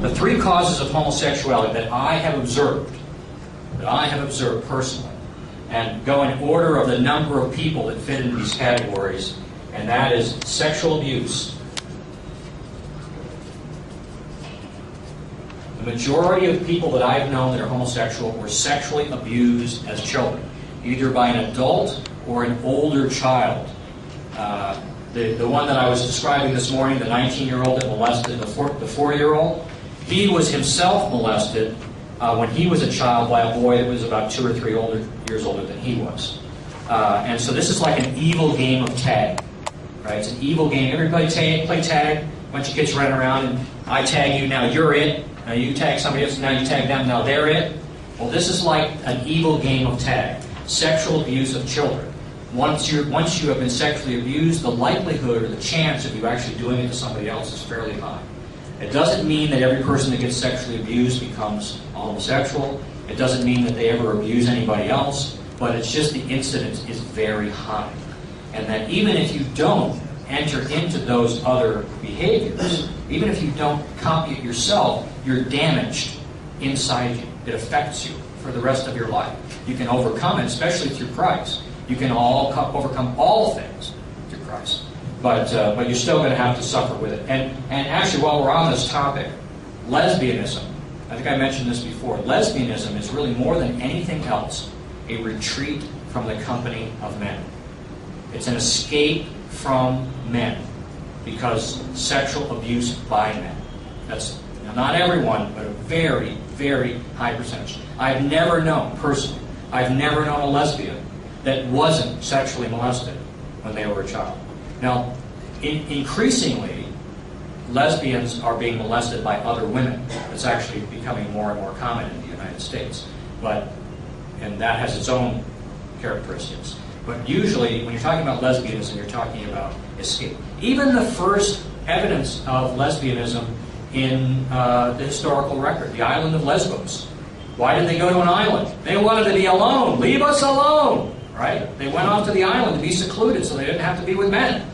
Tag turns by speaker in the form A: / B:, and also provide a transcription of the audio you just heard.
A: The three causes of homosexuality that I have observed personally, and go in order of the number of people that fit into these categories, and that is sexual abuse. The majority of people that I've known that are homosexual were sexually abused as children, either by an adult or an older child. The one that I was describing this morning, the 19-year-old that molested the 4-year-old, he was himself molested when he was a child by a boy that was about 2 or 3 years older than he was. And so this is like an evil game of tag, right? It's an evil game. Everybody play tag. A bunch of kids running around, and I tag you, now you're it. Now you tag somebody else, now you tag them, now they're it. Well, this is like an evil game of tag. Sexual abuse of children. Once you have been sexually abused, the likelihood or the chance of you actually doing it to somebody else is fairly high. It doesn't mean that every person that gets sexually abused becomes homosexual. It doesn't mean that they ever abuse anybody else, but it's just the incidence is very high. And that even if you don't enter into those other behaviors, even if you don't copy it yourself, you're damaged inside you. It affects you for the rest of your life. You can overcome it, especially through Christ. You can overcome all things through Christ. But you're still going to have to suffer with it. And actually, while we're on this topic, lesbianism, I think I mentioned this before, lesbianism is really more than anything else a retreat from the company of men. It's an escape from men because sexual abuse by men. That's not everyone, but a very, very high percentage. I've never known, personally, I've never known a lesbian that wasn't sexually molested when they were a child. Now, increasingly, lesbians are being molested by other women. It's actually becoming more and more common in the United States. And that has its own characteristics. But usually, when you're talking about lesbianism, you're talking about escape. Even the first evidence of lesbianism in the historical record, the island of Lesbos. Why did they go to an island? They wanted to be alone. Leave us alone, right? They went off to the island to be secluded so they didn't have to be with men.